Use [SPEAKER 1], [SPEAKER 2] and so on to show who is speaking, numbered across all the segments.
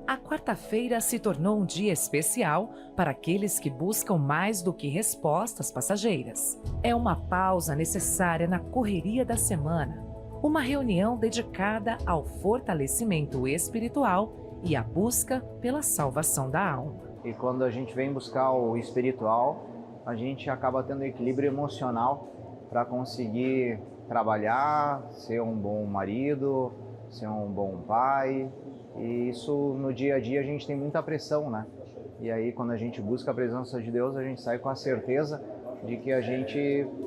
[SPEAKER 1] A quarta-feira se tornou um dia especial para aqueles que buscam mais do que respostas passageiras. É uma pausa necessária na correria da semana, uma reunião dedicada ao fortalecimento espiritual e à busca pela salvação da alma.
[SPEAKER 2] E quando a gente vem buscar o espiritual, a gente acaba tendo equilíbrio emocional para conseguir trabalhar, ser um bom marido, ser um bom pai. E isso no dia a dia a gente tem muita pressão, né? E aí quando a gente busca a presença de Deus, a gente sai com a certeza de que a gente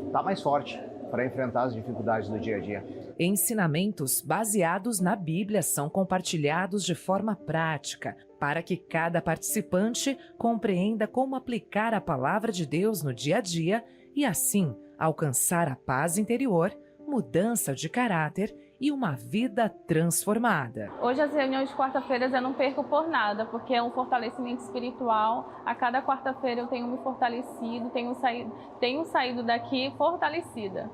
[SPEAKER 2] está mais forte para enfrentar as dificuldades do dia a dia.
[SPEAKER 1] Ensinamentos baseados na Bíblia são compartilhados de forma prática, para que cada participante compreenda como aplicar a palavra de Deus no dia a dia e, assim, alcançar a paz interior, mudança de caráter e uma vida transformada.
[SPEAKER 3] Hoje as reuniões de quarta-feiras eu não perco por nada, porque é um fortalecimento espiritual. A cada quarta-feira eu tenho me fortalecido, tenho saído daqui fortalecida.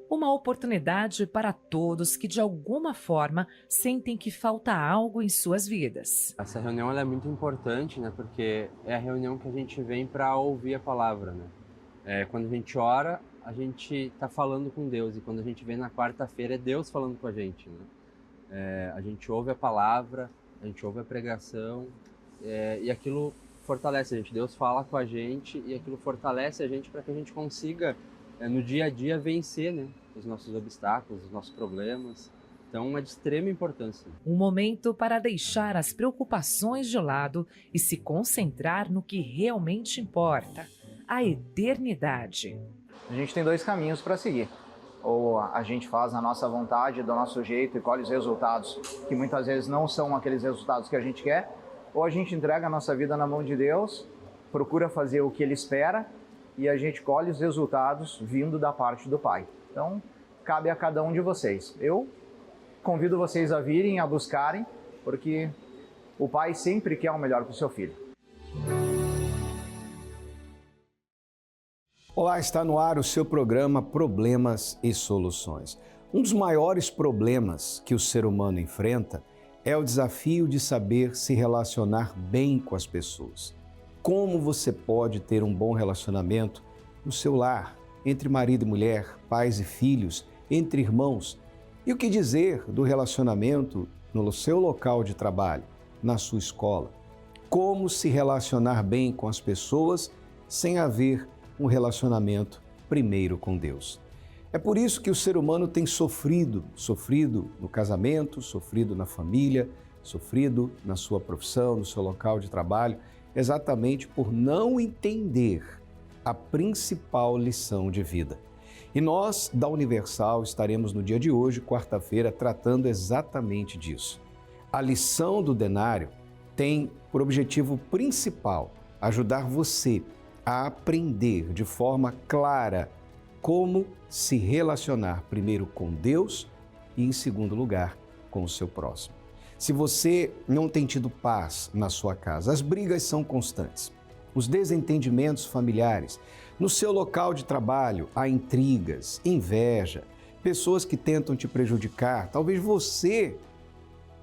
[SPEAKER 1] Uma oportunidade para todos que de alguma forma sentem que falta algo em suas vidas.
[SPEAKER 4] Essa reunião ela é muito importante, né? Porque é a reunião que a gente vem para ouvir a palavra, né? Quando a gente ora, a gente está falando com Deus, e quando a gente vem na quarta-feira é Deus falando com a gente, né? A gente ouve a palavra, a gente ouve a pregação, e aquilo fortalece a gente. Deus fala com a gente e aquilo fortalece a gente para que a gente consiga no dia a dia vencer, né, os nossos obstáculos, os nossos problemas. Então é de extrema importância.
[SPEAKER 1] Um momento para deixar as preocupações de lado e se concentrar no que realmente importa, a eternidade.
[SPEAKER 2] A gente tem dois caminhos para seguir. Ou a gente faz a nossa vontade, do nosso jeito e colhe os resultados, que muitas vezes não são aqueles resultados que a gente quer, ou a gente entrega a nossa vida na mão de Deus, procura fazer o que Ele espera e a gente colhe os resultados vindo da parte do Pai. Então, cabe a cada um de vocês. Eu convido vocês a virem, a buscarem, porque o Pai sempre quer o melhor para o seu filho.
[SPEAKER 5] Olá, está no ar o seu programa Problemas e Soluções. Um dos maiores problemas que o ser humano enfrenta é o desafio de saber se relacionar bem com as pessoas. Como você pode ter um bom relacionamento no seu lar, entre marido e mulher, pais e filhos, entre irmãos? E o que dizer do relacionamento no seu local de trabalho, na sua escola? Como se relacionar bem com as pessoas sem haver um relacionamento primeiro com Deus? É por isso que o ser humano tem sofrido no casamento, sofrido na família, sofrido na sua profissão, no seu local de trabalho, exatamente por não entender a principal lição de vida. E nós, da Universal, estaremos no dia de hoje, quarta-feira, tratando exatamente disso. A lição do denário tem por objetivo principal ajudar você a aprender de forma clara como se relacionar primeiro com Deus e, em segundo lugar, com o seu próximo. Se você não tem tido paz na sua casa, as brigas são constantes, os desentendimentos familiares, no seu local de trabalho há intrigas, inveja, pessoas que tentam te prejudicar, talvez você,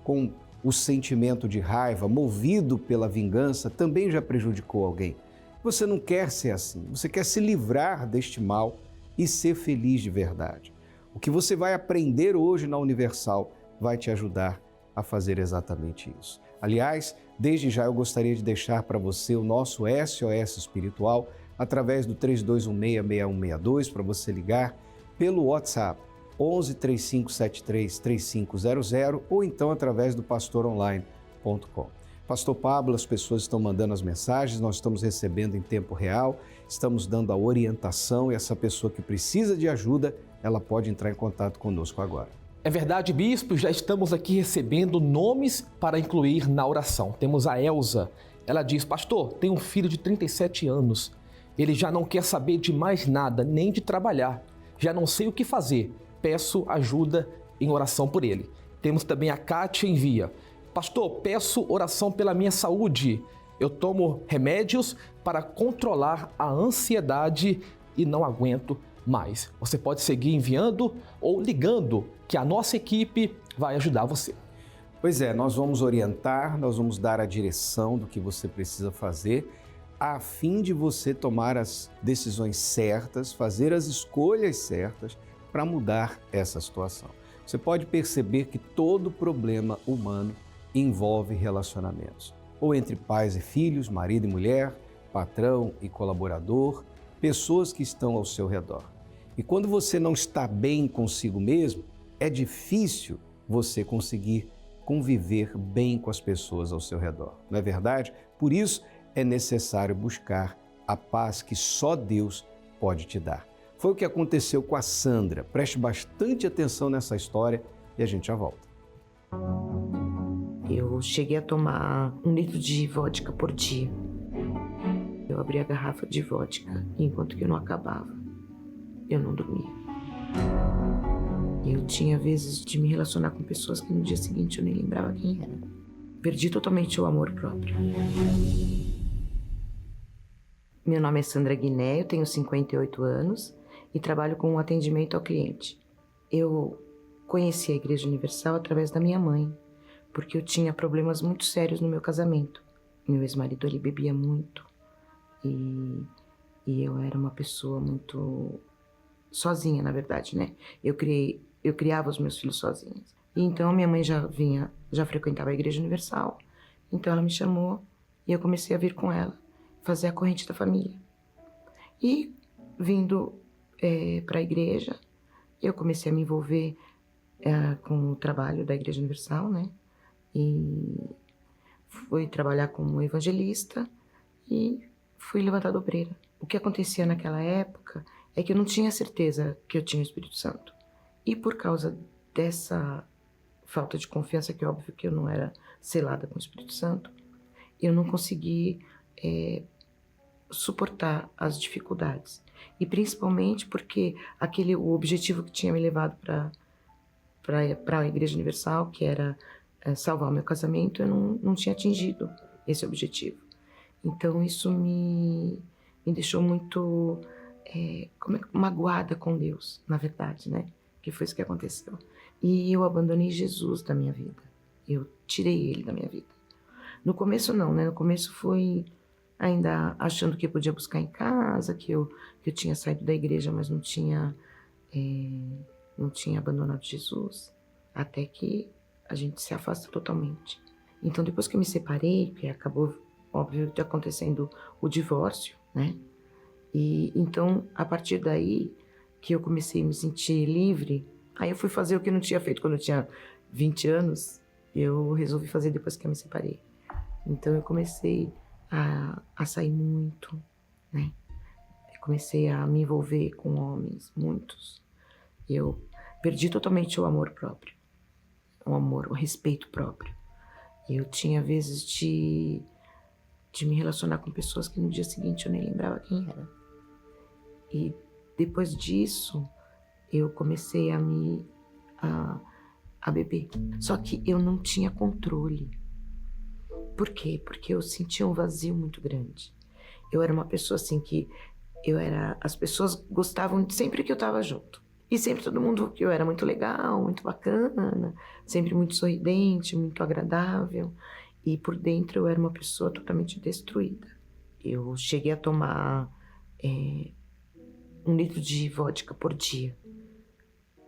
[SPEAKER 5] com o sentimento de raiva, movido pela vingança, também já prejudicou alguém. Você não quer ser assim, você quer se livrar deste mal e ser feliz de verdade. O que você vai aprender hoje na Universal vai te ajudar a fazer exatamente isso. Aliás, desde já eu gostaria de deixar para você o nosso SOS espiritual através do 3216-6162 para você ligar, pelo WhatsApp 11 3573 3500 ou então através do pastoronline.com. Pastor Pablo, as pessoas estão mandando as mensagens, nós estamos recebendo em tempo real, estamos dando a orientação e essa pessoa que precisa de ajuda, ela pode entrar em contato conosco agora.
[SPEAKER 6] É verdade, bispo, já estamos aqui recebendo nomes para incluir na oração. Temos a Elza. Ela diz: pastor, tenho um filho de 37 anos. Ele já não quer saber de mais nada, nem de trabalhar. Já não sei o que fazer. Peço ajuda em oração por ele. Temos também a Kátia Envia. Pastor, peço oração pela minha saúde. Eu tomo remédios para controlar a ansiedade e não aguento mais. Você pode seguir enviando ou ligando, que a nossa equipe vai ajudar você.
[SPEAKER 5] Pois é, nós vamos orientar, nós vamos dar a direção do que você precisa fazer, a fim de você tomar as decisões certas, fazer as escolhas certas para mudar essa situação. Você pode perceber que todo problema humano envolve relacionamentos, ou entre pais e filhos, marido e mulher, patrão e colaborador, pessoas que estão ao seu redor. E quando você não está bem consigo mesmo, é difícil você conseguir conviver bem com as pessoas ao seu redor, não é verdade? Por isso é necessário buscar a paz que só Deus pode te dar. Foi o que aconteceu com a Sandra. Preste bastante atenção nessa história e a gente já volta.
[SPEAKER 7] Eu cheguei a tomar 1 litro de vodka por dia. Eu abri a garrafa de vodka enquanto que eu não acabava. Eu não dormia. Eu tinha vezes de me relacionar com pessoas que no dia seguinte eu nem lembrava quem era. Perdi totalmente o amor próprio. Meu nome é Sandra Guiné, eu tenho 58 anos e trabalho com atendimento ao cliente. Eu conheci a Igreja Universal através da minha mãe, porque eu tinha problemas muito sérios no meu casamento. Meu ex-marido, ele bebia muito e eu era uma pessoa muito sozinha, na verdade, né? Eu criava os meus filhos sozinha. E então minha mãe já frequentava a Igreja Universal, então ela me chamou e eu comecei a vir com ela, fazer a corrente da família. E vindo para a igreja, eu comecei a me envolver com o trabalho da Igreja Universal, né? E fui trabalhar como evangelista e fui levantada obreira. O que acontecia naquela época é que eu não tinha certeza que eu tinha o Espírito Santo. E por causa dessa falta de confiança, que é óbvio que eu não era selada com o Espírito Santo, eu não consegui suportar as dificuldades. E principalmente porque o objetivo que tinha me levado para a Igreja Universal, que era salvar o meu casamento, eu não tinha atingido esse objetivo. Então isso me deixou muito magoada com Deus, na verdade, né? Que foi isso que aconteceu. E eu abandonei Jesus da minha vida. Eu tirei ele da minha vida. No começo não, né? No começo foi ainda achando que eu podia buscar em casa, que eu tinha saído da igreja, mas não tinha abandonado Jesus. Até que a gente se afasta totalmente. Então depois que eu me separei, que acabou, óbvio, acontecendo o divórcio, né? E então, a partir daí que eu comecei a me sentir livre, aí eu fui fazer o que eu não tinha feito quando eu tinha 20 anos, eu resolvi fazer depois que eu me separei. Então eu comecei a sair muito, né? Eu comecei a me envolver com homens, muitos. Eu perdi totalmente o amor próprio, o respeito próprio. Eu tinha vezes de me relacionar com pessoas que no dia seguinte eu nem lembrava quem era. E depois disso, eu comecei a beber. Só que eu não tinha controle. Por quê? Porque eu sentia um vazio muito grande. Eu era uma pessoa assim que as pessoas gostavam sempre que eu estava junto. E sempre todo mundo que eu era muito legal, muito bacana, sempre muito sorridente, muito agradável. E por dentro eu era uma pessoa totalmente destruída. Eu cheguei a tomar 1 litro de vodka por dia.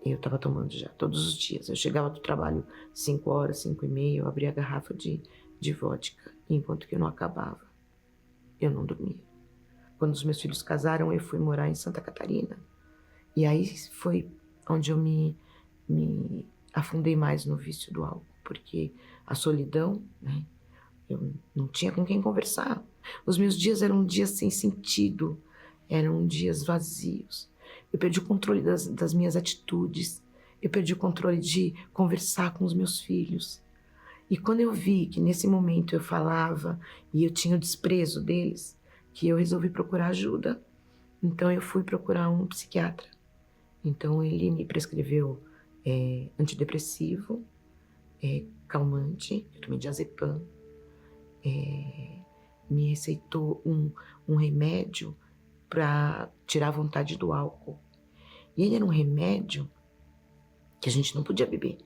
[SPEAKER 7] Eu estava tomando já todos os dias. Eu chegava do trabalho 5 horas, 5 e meia, eu abria a garrafa de vodka. Enquanto que eu não acabava, eu não dormia. Quando os meus filhos casaram, eu fui morar em Santa Catarina. E aí foi onde eu me afundei mais no vício do álcool. Porque a solidão, né? Eu não tinha com quem conversar. Os meus dias eram dias sem sentido. Eram dias vazios. Eu perdi o controle das minhas atitudes. Eu perdi o controle de conversar com os meus filhos. E quando eu vi que nesse momento eu falava e eu tinha o desprezo deles, que eu resolvi procurar ajuda. Então eu fui procurar um psiquiatra. Então ele me prescreveu antidepressivo, calmante, eu tomei diazepam, me receitou um remédio para tirar a vontade do álcool. E ele era um remédio que a gente não podia beber,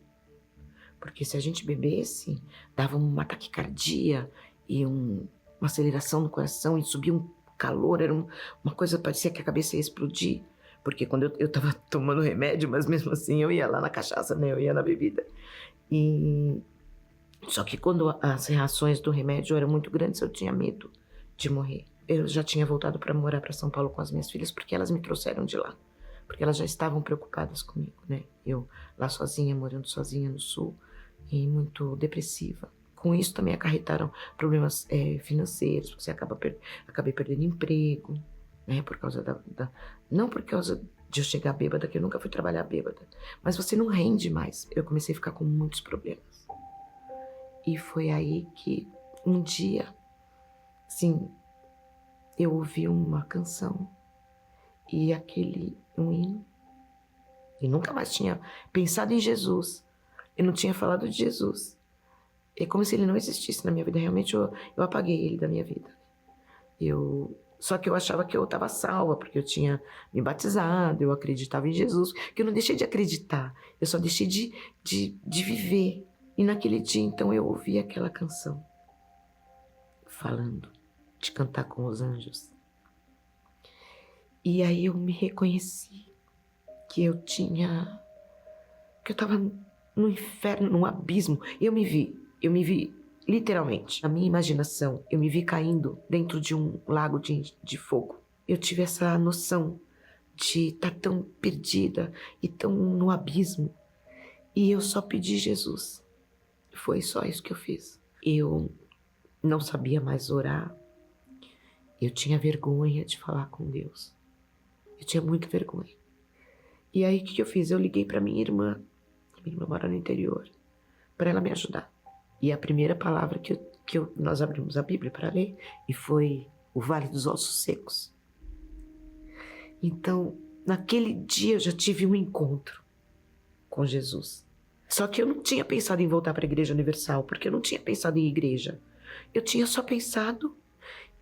[SPEAKER 7] Porque se a gente bebesse, dava uma taquicardia e uma aceleração no coração e subia um calor, era uma coisa, parecia que a cabeça ia explodir. Porque quando eu tava tomando remédio, mas mesmo assim eu ia lá na cachaça, né? Eu ia na bebida. Só que quando as reações do remédio eram muito grandes, eu tinha medo de morrer. Eu já tinha voltado para morar para São Paulo com as minhas filhas, porque elas me trouxeram de lá. Porque elas já estavam preocupadas comigo, né? Eu lá sozinha, morando sozinha no sul, e muito depressiva. Com isso também acarretaram problemas financeiros. Você acabei perdendo emprego, né? Por causa não por causa de eu chegar bêbada, que eu nunca fui trabalhar bêbada, mas você não rende mais. Eu comecei a ficar com muitos problemas. E foi aí que um dia, assim, eu ouvi uma canção e um hino, e nunca mais tinha pensado em Jesus. Eu não tinha falado de Jesus. É como se ele não existisse na minha vida. Realmente eu apaguei ele da minha vida. Só que eu achava que eu estava salva, porque eu tinha me batizado, eu acreditava em Jesus, que eu não deixei de acreditar, eu só deixei de viver. E naquele dia, então, eu ouvi aquela canção, falando de cantar com os anjos. E aí eu me reconheci que eu estava no inferno, num abismo. Eu me vi literalmente, na minha imaginação, eu me vi caindo dentro de um lago de fogo. Eu tive essa noção de estar tão perdida e tão no abismo. E eu só pedi Jesus. Foi só isso que eu fiz. Eu não sabia mais orar. Eu tinha vergonha de falar com Deus. Eu tinha muita vergonha. E aí, o que eu fiz? Eu liguei para minha irmã. Minha irmã mora no interior. Para ela me ajudar. E a primeira palavra nós abrimos a Bíblia para ler, e foi o Vale dos Ossos Secos. Então, naquele dia eu já tive um encontro com Jesus. Só que eu não tinha pensado em voltar para a Igreja Universal, porque eu não tinha pensado em igreja. Eu tinha só pensado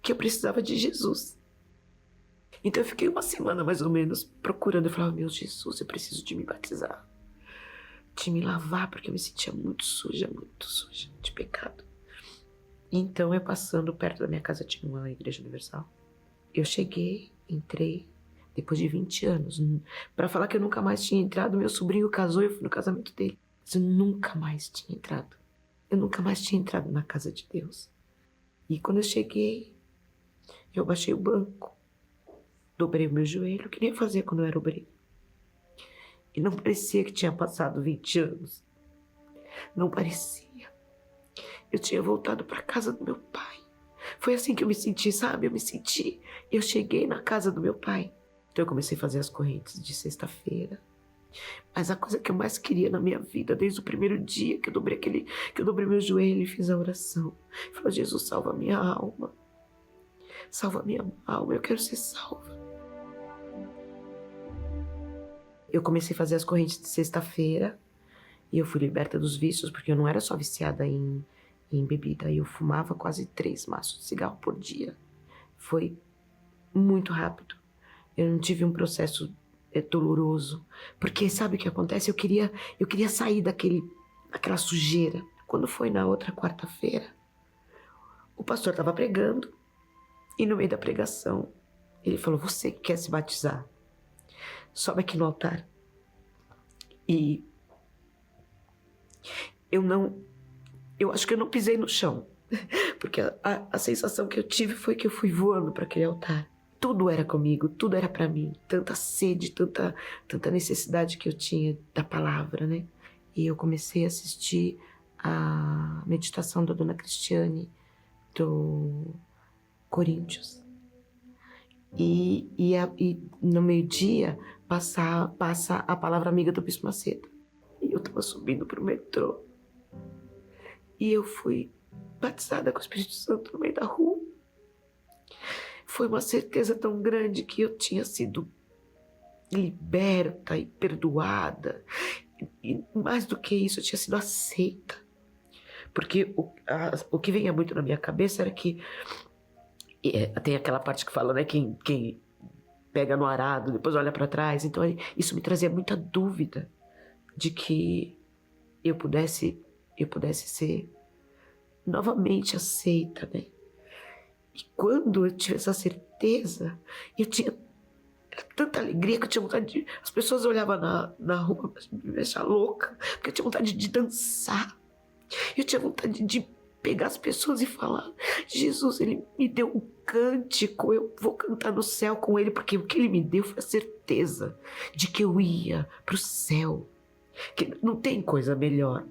[SPEAKER 7] que eu precisava de Jesus. Então eu fiquei uma semana mais ou menos procurando. Eu falava, meu Jesus, eu preciso de me batizar, de me lavar, porque eu me sentia muito suja de pecado. Então, eu passando perto da minha casa, tinha uma Igreja Universal. Eu cheguei, entrei, depois de 20 anos, para falar que eu nunca mais tinha entrado. Meu sobrinho casou e eu fui no casamento dele. Mas eu nunca mais tinha entrado. Eu nunca mais tinha entrado na casa de Deus. E quando eu cheguei, eu baixei o banco, dobrei o meu joelho, que nem eu fazia quando eu era obreira. E não parecia que tinha passado 20 anos. Não parecia. Eu tinha voltado para a casa do meu pai. Foi assim que eu me senti, sabe? Eu cheguei na casa do meu pai. Então eu comecei a fazer as correntes de sexta-feira. Mas a coisa que eu mais queria na minha vida, desde o primeiro dia que eu dobrei meu joelho e fiz a oração. Eu falei, Jesus, salva minha alma. Salva minha alma, eu quero ser salva. Eu comecei a fazer as correntes de sexta-feira e eu fui liberta dos vícios, porque eu não era só viciada em bebida. Eu fumava quase 3 maços de cigarro por dia. Foi muito rápido. Eu não tive um processo doloroso, porque sabe o que acontece? Eu queria sair daquela sujeira. Quando foi na outra quarta-feira, o pastor estava pregando e no meio da pregação ele falou, você que quer se batizar, sobe aqui no altar. E eu acho que eu não pisei no chão, porque a sensação que eu tive foi que eu fui voando para aquele altar. Tudo era comigo, tudo era para mim. Tanta sede, tanta necessidade que eu tinha da palavra, né? E eu comecei a assistir a meditação da Dona Cristiane, do Coríntios. E no meio-dia passa a palavra amiga do Bispo Macedo. E eu estava subindo para o metrô. E eu fui batizada com o Espírito Santo no meio da rua. Foi uma certeza tão grande que eu tinha sido liberta e perdoada. E mais do que isso, eu tinha sido aceita. Porque o que vinha muito na minha cabeça era que... tem aquela parte que fala, né? Quem pega no arado, depois olha para trás. Então, isso me trazia muita dúvida de que eu pudesse eu pudesse ser novamente aceita, né? E quando eu tive essa certeza, eu tinha tanta alegria que eu tinha vontade de... As pessoas olhavam na rua pra me deixar louca, porque eu tinha vontade de dançar. Eu tinha vontade de pegar as pessoas e falar: Jesus, ele me deu um cântico, eu vou cantar no céu com ele, porque o que ele me deu foi a certeza de que eu ia pro céu, que não tem coisa melhor.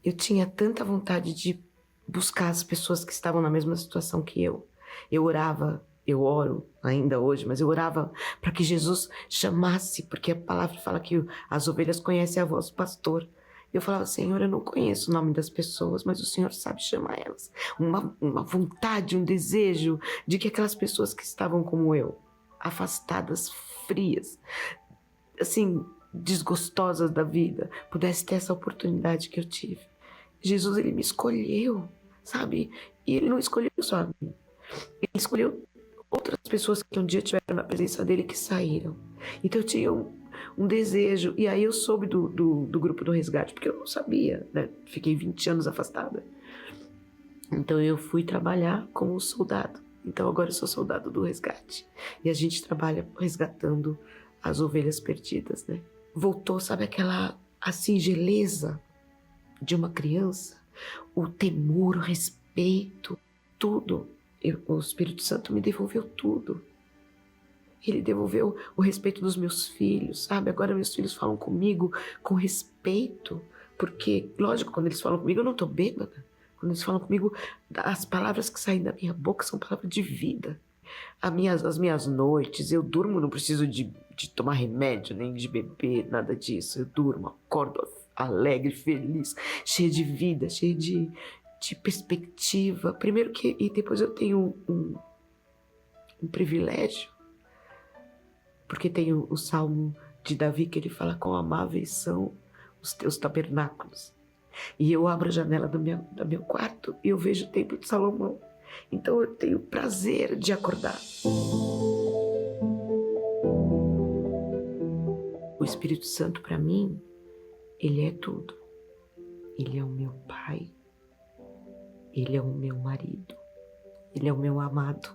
[SPEAKER 7] Eu tinha tanta vontade de buscar as pessoas que estavam na mesma situação que eu. Eu orava, eu oro ainda hoje, mas eu orava para que Jesus chamasse, porque a palavra fala que as ovelhas conhecem a voz do pastor. Eu falava: Senhor, eu não conheço o nome das pessoas, mas o Senhor sabe chamar elas. Uma vontade, um desejo de que aquelas pessoas que estavam como eu, afastadas, frias, assim, desgostosas da vida, pudessem ter essa oportunidade que eu tive. Jesus, ele me escolheu, sabe? E ele não escolheu só a mim. Ele escolheu outras pessoas que um dia tiveram na presença dele que saíram. Então eu tinha um desejo. E aí eu soube do grupo do resgate, porque eu não sabia, né? Fiquei 20 anos afastada. Então eu fui trabalhar como soldado. Então agora eu sou soldado do resgate. E a gente trabalha resgatando as ovelhas perdidas, né? Voltou, sabe, aquela a singeleza de uma criança, o temor, o respeito, tudo. O Espírito Santo me devolveu tudo. Ele devolveu o respeito dos meus filhos, sabe? Agora meus filhos falam comigo com respeito, porque, lógico, quando eles falam comigo eu não estou bêbada. Quando eles falam comigo, as palavras que saem da minha boca são palavras de vida. As minhas noites, eu durmo, não preciso de tomar remédio, nem de beber, nada disso. Eu durmo, acordo alegre, feliz, cheia de vida, cheia de perspectiva. Primeiro que... E depois eu tenho um privilégio, porque tem o Salmo de Davi que ele fala: quão amáveis são os teus tabernáculos. E eu abro a janela do meu quarto e eu vejo o templo de Salomão. Então eu tenho prazer de acordar. O Espírito Santo, para mim, ele é tudo. Ele é o meu pai. Ele é o meu marido. Ele é o meu amado.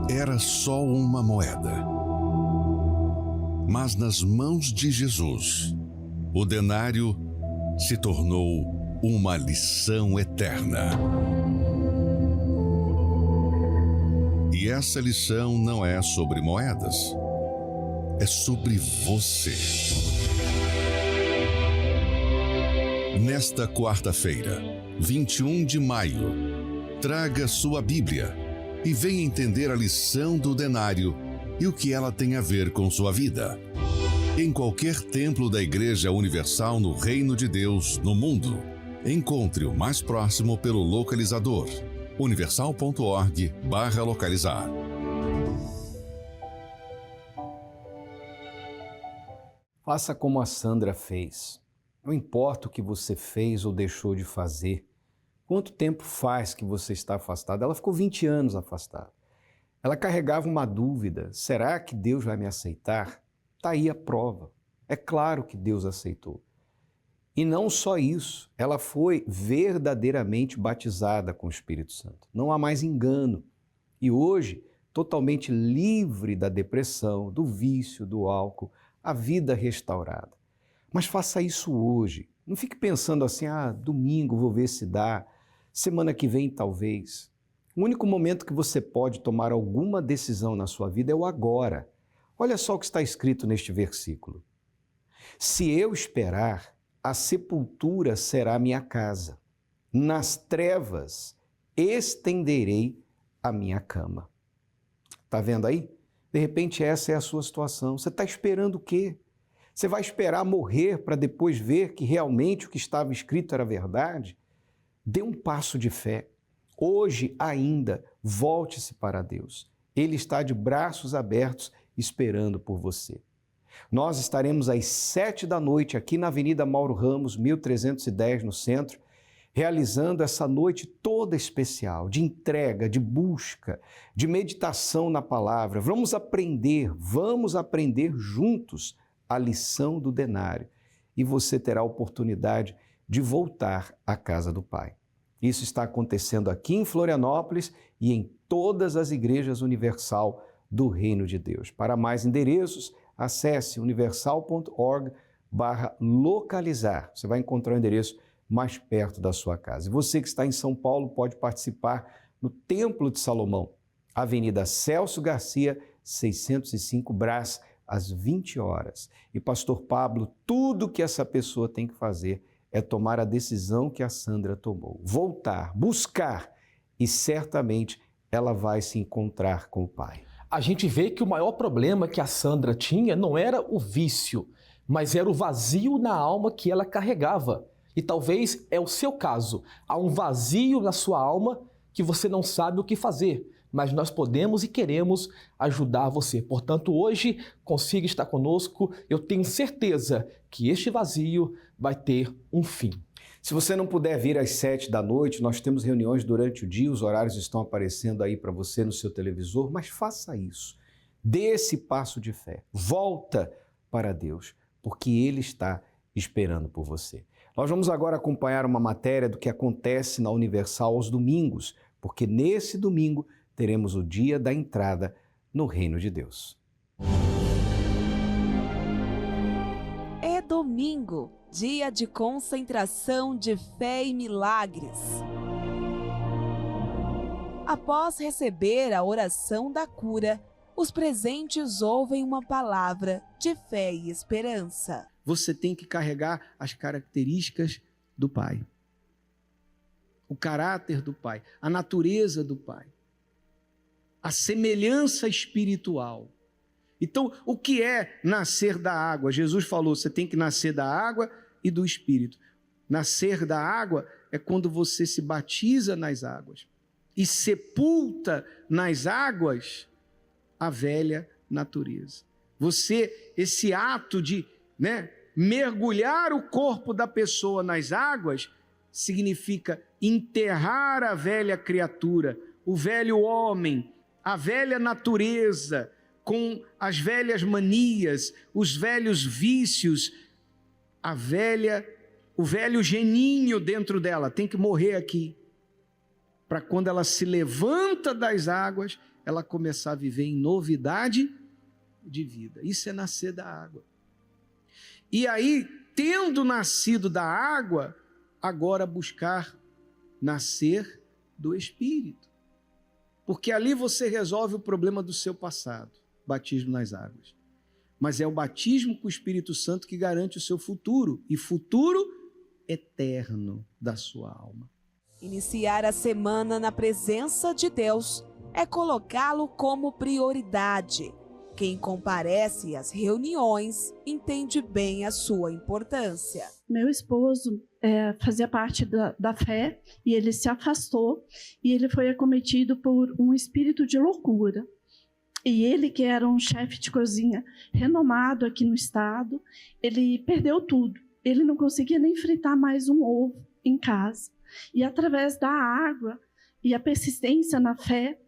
[SPEAKER 8] Era só uma moeda. Mas nas mãos de Jesus, o denário se tornou uma lição eterna. E essa lição não é sobre moedas, é sobre você. Nesta quarta-feira, 21 de maio, traga sua Bíblia e venha entender a lição do denário e o que ela tem a ver com sua vida. Em qualquer templo da Igreja Universal no Reino de Deus, no mundo, encontre o mais próximo pelo localizador universal.org/localizar.
[SPEAKER 5] Faça como a Sandra fez. Não importa o que você fez ou deixou de fazer. Quanto tempo faz que você está afastado? Ela ficou 20 anos afastada. Ela carregava uma dúvida: será que Deus vai me aceitar? Está aí a prova. É claro que Deus aceitou. E não só isso, ela foi verdadeiramente batizada com o Espírito Santo. Não há mais engano. E hoje, totalmente livre da depressão, do vício, do álcool, a vida restaurada. Mas faça isso hoje. Não fique pensando assim: domingo vou ver se dá, semana que vem talvez. O único momento que você pode tomar alguma decisão na sua vida é o agora. Olha só o que está escrito neste versículo. Se eu esperar, a sepultura será minha casa. Nas trevas estenderei a minha cama. Está vendo aí? De repente essa é a sua situação. Você está esperando o quê? Você vai esperar morrer para depois ver que realmente o que estava escrito era verdade? Dê um passo de fé. Hoje ainda, volte-se para Deus. Ele está de braços abertos esperando por você. Nós estaremos às 7 da noite aqui na Avenida Mauro Ramos, 1310, no centro, realizando essa noite toda especial, de entrega, de busca, de meditação na palavra. Vamos aprender juntos a lição do denário e você terá a oportunidade de voltar à casa do Pai. Isso está acontecendo aqui em Florianópolis e em todas as igrejas universal do Reino de Deus. Para mais endereços, acesse universal.org/localizar. Você vai encontrar o endereço mais perto da sua casa. E você que está em São Paulo pode participar no Templo de Salomão, Avenida Celso Garcia, 605 Brás, às 20 horas. E Pastor Pablo, tudo que essa pessoa tem que fazer é tomar a decisão que a Sandra tomou. Voltar, buscar e certamente ela vai se encontrar com o Pai.
[SPEAKER 6] A gente vê que o maior problema que a Sandra tinha não era o vício, mas era o vazio na alma que ela carregava. E talvez é o seu caso. Há um vazio na sua alma que você não sabe o que fazer, mas nós podemos e queremos ajudar você. Portanto, hoje, consiga estar conosco. Eu tenho certeza que este vazio vai ter um fim.
[SPEAKER 5] Se você não puder vir às 7 da noite, nós temos reuniões durante o dia, os horários estão aparecendo aí para você no seu televisor, mas faça isso. Dê esse passo de fé. Volta para Deus, porque Ele está esperando por você. Nós vamos agora acompanhar uma matéria do que acontece na Universal aos domingos, porque nesse domingo teremos o dia da entrada no Reino de Deus.
[SPEAKER 9] É domingo, dia de concentração de fé e milagres. Após receber a oração da cura, os presentes ouvem uma palavra de fé e esperança.
[SPEAKER 5] Você tem que carregar as características do Pai. O caráter do Pai, a natureza do Pai, a semelhança espiritual. Então, o que é nascer da água? Jesus falou, você tem que nascer da água e do Espírito. Nascer da água é quando você se batiza nas águas e sepulta nas águas a velha natureza. Esse ato de mergulhar o corpo da pessoa nas águas significa enterrar a velha criatura, o velho homem, a velha natureza, com as velhas manias, os velhos vícios, o velho geninho dentro dela tem que morrer aqui, para quando ela se levanta das águas, ela começar a viver em novidade de vida. Isso é nascer da água. E aí, tendo nascido da água, agora buscar nascer do Espírito. Porque ali você resolve o problema do seu passado, batismo nas águas. Mas é o batismo com o Espírito Santo que garante o seu futuro, e futuro eterno da sua alma.
[SPEAKER 9] Iniciar a semana na presença de Deus é colocá-lo como prioridade. Quem comparece às reuniões entende bem a sua importância.
[SPEAKER 10] Meu esposo fazia parte da fé e ele se afastou e ele foi acometido por um espírito de loucura. E ele, que era um chefe de cozinha renomado aqui no estado, ele perdeu tudo. Ele não conseguia nem fritar mais um ovo em casa. E através da água e a persistência na fé,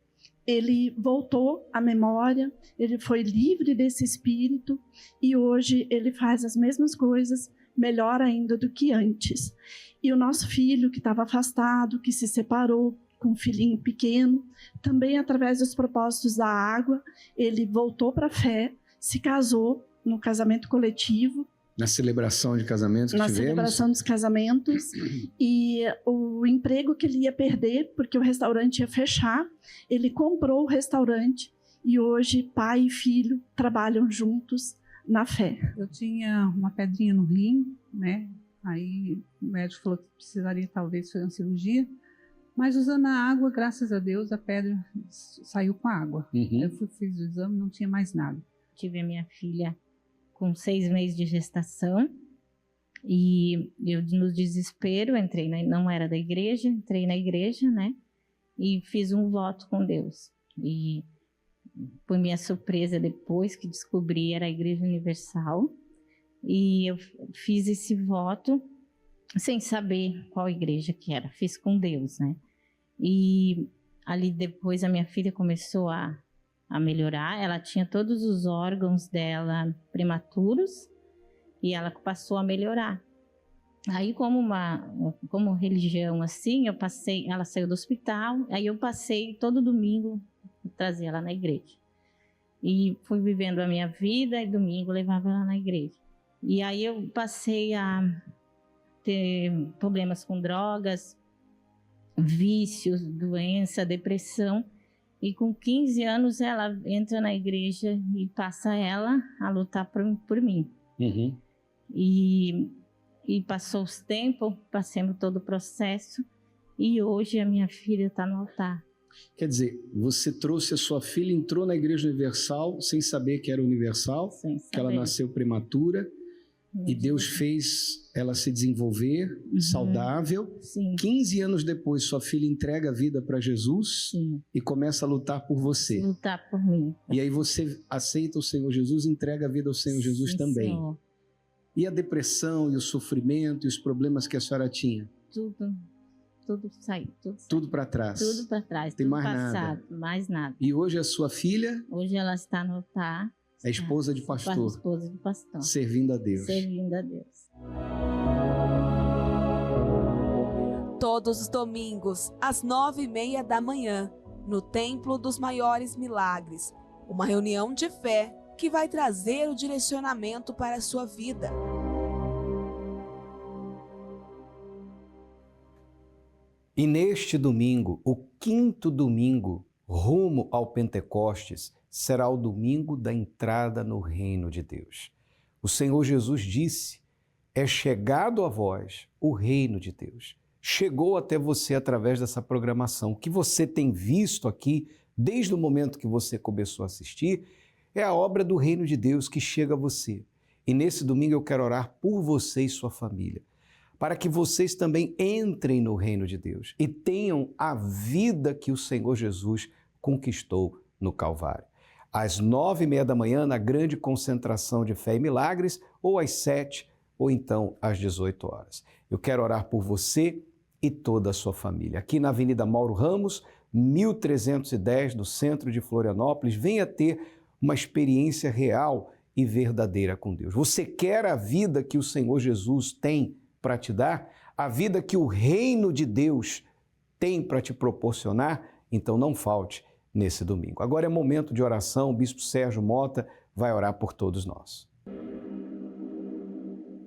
[SPEAKER 10] ele voltou à memória, ele foi livre desse espírito e hoje ele faz as mesmas coisas, melhor ainda do que antes. E o nosso filho, que estava afastado, que se separou com um filhinho pequeno, também através dos propósitos da água, ele voltou para a fé, se casou no casamento coletivo.
[SPEAKER 5] Na celebração de casamentos que tivemos.
[SPEAKER 10] Na celebração dos casamentos. E o emprego que ele ia perder, porque o restaurante ia fechar, ele comprou o restaurante e hoje pai e filho trabalham juntos na fé.
[SPEAKER 11] Eu tinha uma pedrinha no rim, né? Aí o médico falou que precisaria talvez fazer uma cirurgia, mas usando a água, graças a Deus, a pedra saiu com a água. Eu fiz o exame, não tinha mais nada.
[SPEAKER 12] Tive a minha filha com 6 meses de gestação, e eu no desespero entrei, não era da igreja, entrei na igreja, né, e fiz um voto com Deus, e por minha surpresa depois que descobri era a Igreja Universal, e eu fiz esse voto, sem saber qual igreja que era. Fiz com Deus, né? E ali depois a minha filha começou a melhorar. Ela tinha todos os órgãos dela prematuros e ela passou a melhorar. Aí como religião assim, ela saiu do hospital, aí eu passei todo domingo, trazia ela na igreja. E fui vivendo a minha vida e domingo levava ela na igreja. E aí eu passei a ter problemas com drogas, vícios, doença, depressão. E com 15 anos ela entra na igreja e passa ela a lutar por mim.
[SPEAKER 5] Uhum.
[SPEAKER 12] E passou os tempos, passamos todo o processo e hoje a minha filha está no altar.
[SPEAKER 5] Quer dizer, você trouxe a sua filha, entrou na Igreja Universal sem saber que era universal, que ela nasceu prematura, e Deus fez ela se desenvolver saudável.
[SPEAKER 12] Sim.
[SPEAKER 5] 15 anos depois, sua filha entrega a vida para Jesus.
[SPEAKER 12] Sim.
[SPEAKER 5] E começa a lutar por você.
[SPEAKER 12] Lutar por mim.
[SPEAKER 5] E aí você aceita o Senhor Jesus, entrega a vida ao Senhor Jesus também.
[SPEAKER 12] Senhor.
[SPEAKER 5] E a depressão e o sofrimento e os problemas que a senhora tinha?
[SPEAKER 12] Tudo saiu.
[SPEAKER 5] Tudo para trás.
[SPEAKER 12] Tudo para trás.
[SPEAKER 5] Tem
[SPEAKER 12] tudo
[SPEAKER 5] mais
[SPEAKER 12] passado,
[SPEAKER 5] nada.
[SPEAKER 12] mais nada.
[SPEAKER 5] E hoje a sua filha?
[SPEAKER 12] Hoje ela está no altar.
[SPEAKER 5] É esposa de pastor.
[SPEAKER 12] Esposa de pastor.
[SPEAKER 5] Servindo a Deus.
[SPEAKER 12] Servindo a Deus.
[SPEAKER 9] Todos os domingos, às 9h30 da manhã, no Templo dos Maiores Milagres. Uma reunião de fé que vai trazer o direcionamento para a sua vida.
[SPEAKER 5] E neste domingo, o 5º domingo, rumo ao Pentecostes, será o domingo da entrada no reino de Deus. O Senhor Jesus disse: é chegado a vós o reino de Deus. Chegou até você através dessa programação. O que você tem visto aqui, desde o momento que você começou a assistir, é a obra do reino de Deus que chega a você. E nesse domingo eu quero orar por você e sua família, para que vocês também entrem no reino de Deus e tenham a vida que o Senhor Jesus conquistou no Calvário. Às 9h30 da manhã, na grande concentração de fé e milagres, ou às 7h, ou então às 18 horas. Eu quero orar por você e toda a sua família. Aqui na Avenida Mauro Ramos, 1310, no centro de Florianópolis, venha ter uma experiência real e verdadeira com Deus. Você quer a vida que o Senhor Jesus tem para te dar? A vida que o reino de Deus tem para te proporcionar? Então não falte nesse domingo. Agora é momento de oração. O Bispo Sérgio Mota vai orar por todos nós.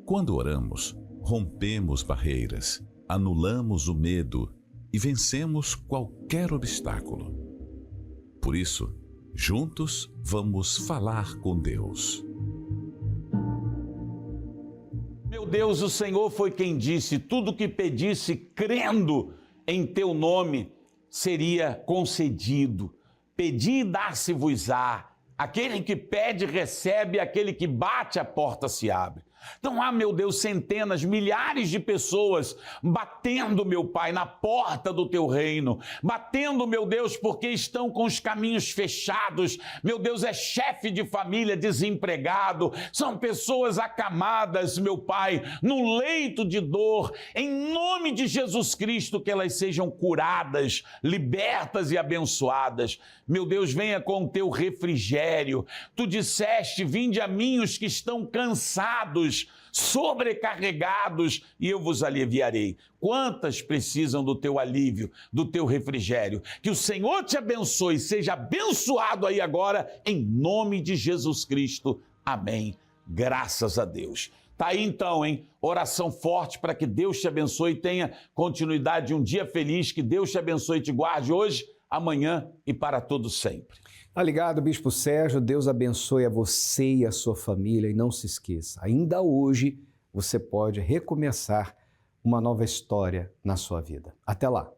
[SPEAKER 13] Quando oramos, rompemos barreiras, anulamos o medo e vencemos qualquer obstáculo. Por isso, juntos vamos falar com Deus.
[SPEAKER 14] Meu Deus, o Senhor foi quem disse: tudo que pedisse crendo em teu nome seria concedido. Pedi e dar-se-vos-á. Aquele que pede recebe, aquele que bate a porta se abre. Então há, meu Deus, centenas, milhares de pessoas batendo, meu Pai, na porta do teu reino. Batendo, meu Deus, porque estão com os caminhos fechados. Meu Deus, é chefe de família desempregado. São pessoas acamadas, meu Pai, no leito de dor. Em nome de Jesus Cristo, que elas sejam curadas, libertas e abençoadas. Meu Deus, venha com o teu refrigério. Tu disseste: vinde a mim os que estão cansados, sobrecarregados, e eu vos aliviarei. Quantas precisam do teu alívio, do teu refrigério? Que o Senhor te abençoe, seja abençoado aí agora, em nome de Jesus Cristo. Amém. Graças a Deus. Tá aí então, hein? Oração forte para que Deus te abençoe e tenha continuidade de um dia feliz. Que Deus te abençoe e te guarde hoje, amanhã e para todo sempre.
[SPEAKER 5] Tá ligado, Bispo Sérgio? Deus abençoe a você e a sua família. E não se esqueça, ainda hoje você pode recomeçar uma nova história na sua vida. Até lá!